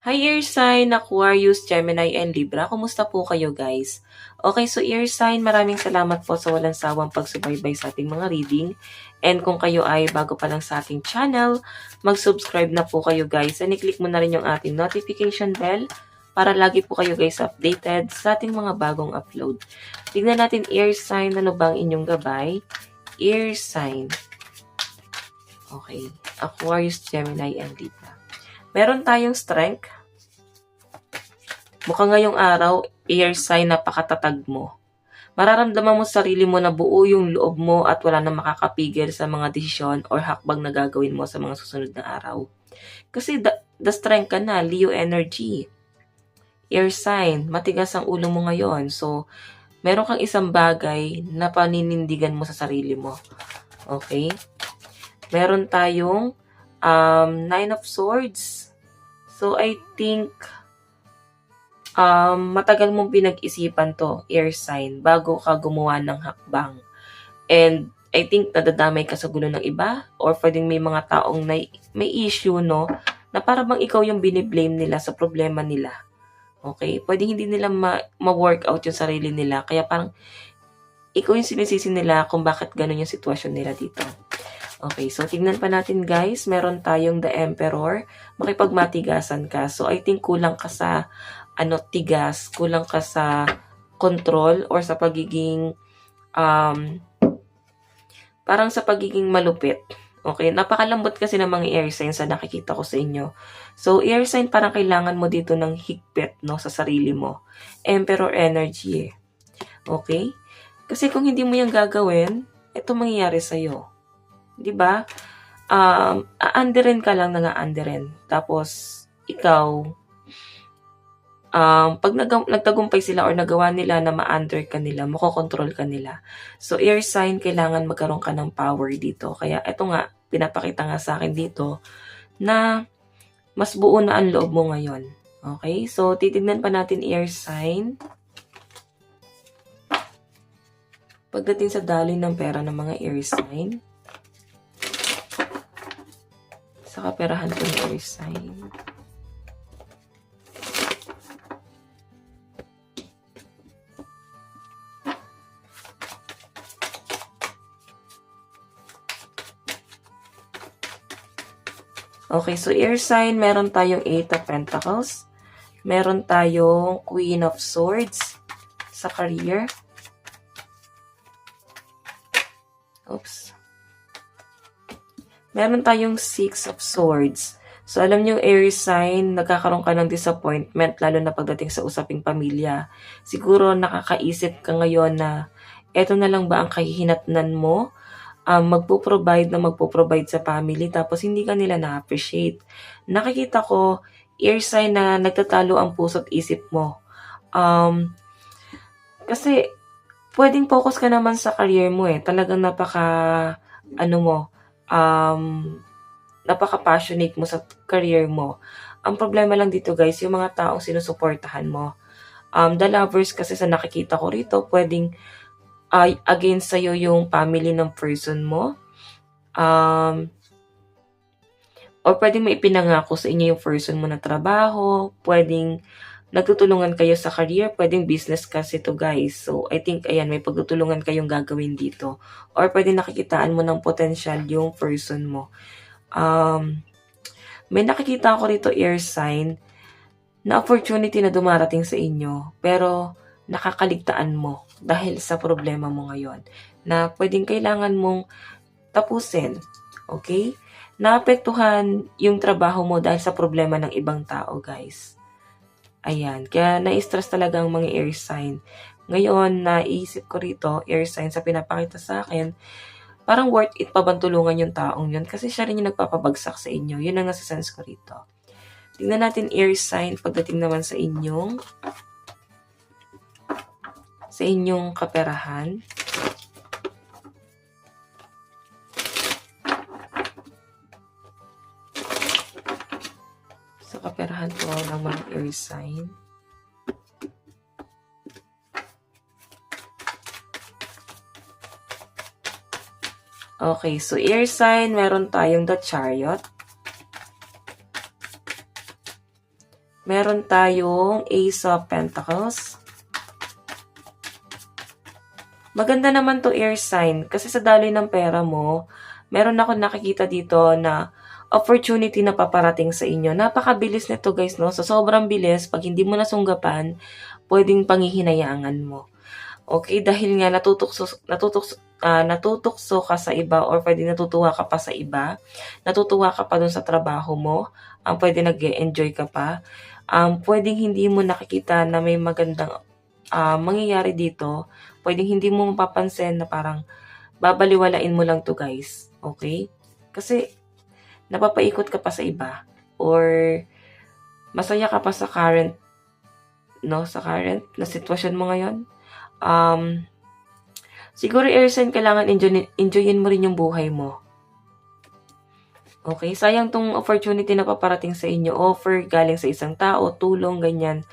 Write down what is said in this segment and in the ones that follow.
Hi Air sign, Aquarius, Gemini, and Libra. Kumusta po kayo guys? Okay, so Air sign, maraming salamat po sa walang sawang pagsubaybay sa ating mga reading. And kung kayo ay bago pa lang sa ating channel, mag-subscribe na po kayo guys. And i-click mo na rin yung ating notification bell para lagi po kayo guys updated sa ating mga bagong upload. Tignan natin Air sign, ano bang inyong gabay? Air sign. Okay, Aquarius, Gemini, and Libra. Meron tayong strength. Mukhang ngayong araw, air sign, napakatatag mo. Mararamdaman mo sa sarili mo na buo yung loob mo at wala na makakapigil sa mga desisyon or hakbang na gagawin mo sa mga susunod na araw. Kasi the strength ka na, Leo energy. Air sign, matigas ang ulo mo ngayon. So, meron kang isang bagay na paninindigan mo sa sarili mo. Okay? Meron tayong Nine of Swords. So, I think matagal mong pinag-isipan to, air sign, bago ka gumawa ng hakbang. And I think nadadamay ka sa gulo ng iba or pwedeng may mga taong may issue, no, na para bang ikaw yung biniblame nila sa problema nila. Okay? Pwedeng hindi nila ma-work out yung sarili nila. Kaya parang ikaw yung sinisisi nila kung bakit ganun yung sitwasyon nila dito. Okay, so tignan pa natin guys. Meron tayong The Emperor. Makipagmatigasan ka. So I think kulang ka sa tigas, kulang ka sa control or sa pagiging parang sa pagiging malupit. Okay, napakalambot kasi ng mga air signs na nakikita ko sa inyo. So air sign, parang kailangan mo dito ng higpit, no, sa sarili mo. Emperor energy. Okay? Kasi kung hindi mo yan gagawin, ito mangyayari sa iyo. 'Di ba? Aandirin ka lang na aandirin. Tapos ikaw pag nagtagumpay sila or nagawa nila na ma-under ka nila, makokontrol ka nila. So, air sign, kailangan magkaroon ka ng power dito. Kaya, ito nga, pinapakita nga sa akin dito na mas buo na ang loob mo ngayon. Okay? So, titignan pa natin air sign. Pagdating sa daloy ng pera ng mga air sign, sa kaperahan ko ng air sign. Okay, so air sign, meron tayong 8 of Pentacles. Meron tayong Queen of Swords sa career. Oops. Meron tayong 6 of Swords. So, alam niyo, air sign, nagkakaroon ka ng disappointment, lalo na pagdating sa usaping pamilya. Siguro, nakakaisip ka ngayon na, eto na lang ba ang kahihinatnan mo? Magpo-provide sa family, tapos hindi ka nila na-appreciate. Nakikita ko, air sign na nagtatalo ang puso't isip mo. Kasi, pwedeng focus ka naman sa career mo eh. Talagang napaka-passionate mo sa career mo. Ang problema lang dito guys, yung mga taong sinusuportahan mo. The lovers kasi sa nakikita ko rito, pwedeng against sa'yo yung family ng person mo. Or pwedeng may ipinangako sa inyo yung person mo na trabaho. Pwedeng nagtutulungan kayo sa career. Pwedeng business kasi to guys. So, I think, ayan, may pagtutulungan kayong gagawin dito. Or pwedeng nakikitaan mo ng potential yung person mo. May nakikita ako rito air sign na opportunity na dumarating sa inyo. Pero, nakakaligtaan mo dahil sa problema mo ngayon na pwedeng kailangan mong tapusin. Okay? Naapektuhan yung trabaho mo dahil sa problema ng ibang tao, guys. Ayan. Kaya na-stress talaga ang mga air sign. Ngayon, naisip ko rito, air sign sa pinapakita sa akin, parang worth it pa bang tulungan yung taong yun? Kasi siya rin yung nagpapabagsak sa inyo. Yun ang nasa sense ko rito. Tingnan natin air sign pagdating naman sa inyong kaperahan. Sa kaperahan po ng mga air sign. Okay, so air sign, meron tayong the Chariot. Meron tayong Ace of Pentacles. Maganda naman to air sign kasi sa daloy ng pera mo, meron ako nakikita dito na opportunity na paparating sa inyo. Napakabilis nito guys, no? So, sobrang bilis. Pag hindi mo nasunggapan, pwedeng panghihinayangan mo. Okay? Dahil nga natutokso ka sa iba or pwedeng natutuwa ka pa sa iba. Natutuwa ka pa dun sa trabaho mo. Pwede nag-enjoy ka pa. Pwedeng hindi mo nakikita na may magandang mangyayari dito. Pwedeng hindi mo mapapansin na parang babaliwalain mo lang to guys. Okay? Kasi napapaikot ka pa sa iba or masaya ka pa sa current na sitwasyon mo ngayon. Siguro air sign, kailangan enjoyin mo rin yung buhay mo. Okay? Sayang tong opportunity na paparating sa inyo. Offer galing sa isang tao, tulong, ganyan.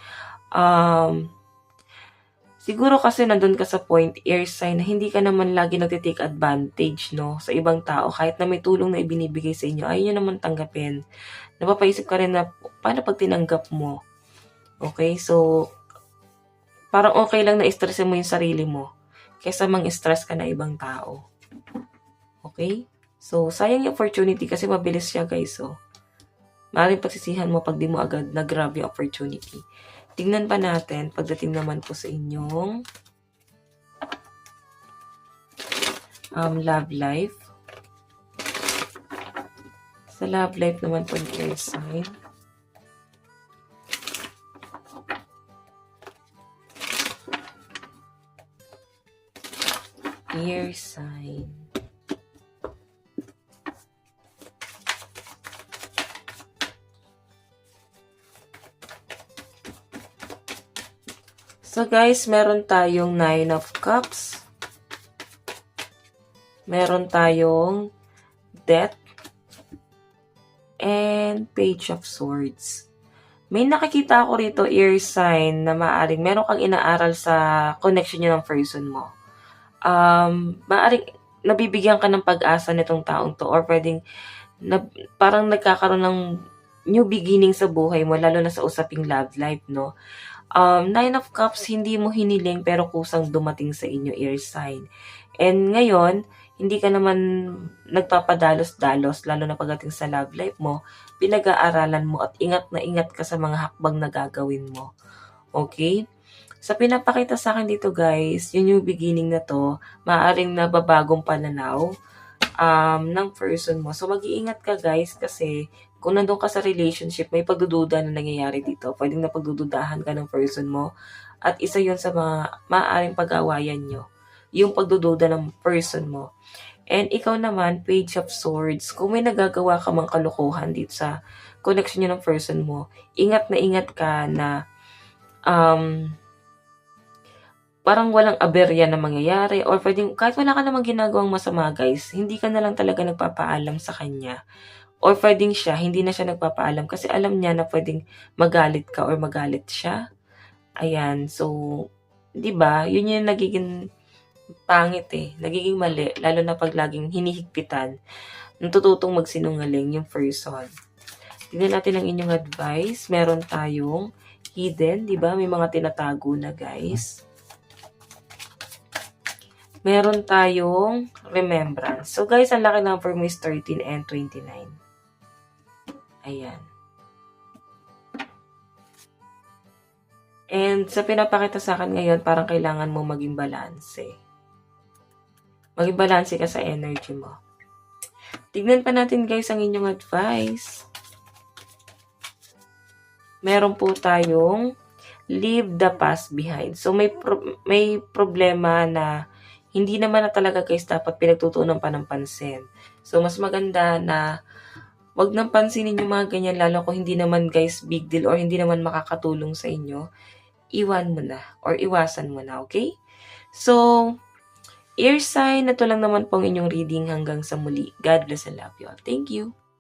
Siguro kasi nandun ka sa point, air sign, na hindi ka naman lagi nagtitake advantage, no, sa ibang tao. Kahit na may tulong na ibinibigay sa inyo, ayaw nyo naman tanggapin. Napapaisip ka rin na, paano pag tinanggap mo? Okay? So, parang okay lang na stressin mo yung sarili mo kaysa mang-stress ka na ibang tao. Okay? So, sayang yung opportunity kasi mabilis siya, guys. So, maaaring pagsisihan mo pag di mo agad nag-grab yung opportunity. Tingnan pa natin pagdating naman po sa inyong love life. Sa love life naman po ng air sign. Air sign. So guys, meron tayong 9 of Cups. Meron tayong Death. And Page of Swords. May nakikita ako rito, air sign, na maaring meron kang inaaral sa connection nyo ng person mo. Maaring nabibigyan ka ng pag-asa nitong taong to or pwedeng parang nagkakaroon ng new beginning sa buhay mo, lalo na sa usaping love life, no? 9 of Cups, hindi mo hiniling pero kusang dumating sa inyo, air sign. And ngayon, hindi ka naman nagpapadalos-dalos, lalo na pagdating sa love life mo, pinag-aaralan mo at ingat na ingat ka sa mga hakbang na gagawin mo. Okay? Sa pinapakita sa akin dito guys, yung new beginning na to, maaaring nababagong pananaw ng person mo. So mag-iingat ka guys kasi kung nandun ka sa relationship, may pagdududa na nangyayari dito. Pwedeng napagdududahan ka ng person mo. At isa yun sa mga maaaring pag-awayan nyo. Yung pagdududa ng person mo. And ikaw naman, Page of Swords. Kung may nagagawa ka mang kalokohan dito sa connection nyo ng person mo, ingat ka na parang walang aberya na mangyayari. Or pwedeng, kahit wala ka namang ginagawang masama guys, hindi ka na lang talaga nagpapaalam sa kanya. Or pwedeng siya, hindi na siya nagpapaalam kasi alam niya na pwedeng magalit ka or magalit siya. Ayan, so, di ba? Yun yung nagiging pangit eh. Nagiging mali, lalo na pag laging hinihigpitan. Natututong magsinungaling yung person. Tignan natin ang inyong advice. Meron tayong hidden, di ba? May mga tinatago na guys. Meron tayong remembrance. So guys, ang laki number mo is 13 and 29. Ayan. And sa pinapakita sa akin ngayon, parang kailangan mo maging balanse. Maging balanse ka sa energy mo. Tignan pa natin guys ang inyong advice. Meron po tayong leave the past behind. So may problema na hindi naman na talaga guys dapat pinagtutuunan pa ng pansin. So mas maganda na wag nang pansinin yung mga ganyan, lalo kung hindi naman guys big deal or hindi naman makakatulong sa inyo. Iwan mo na or iwasan mo na, okay? So, air sign, na to lang naman pong inyong reading hanggang sa muli. God bless and love you all. Thank you.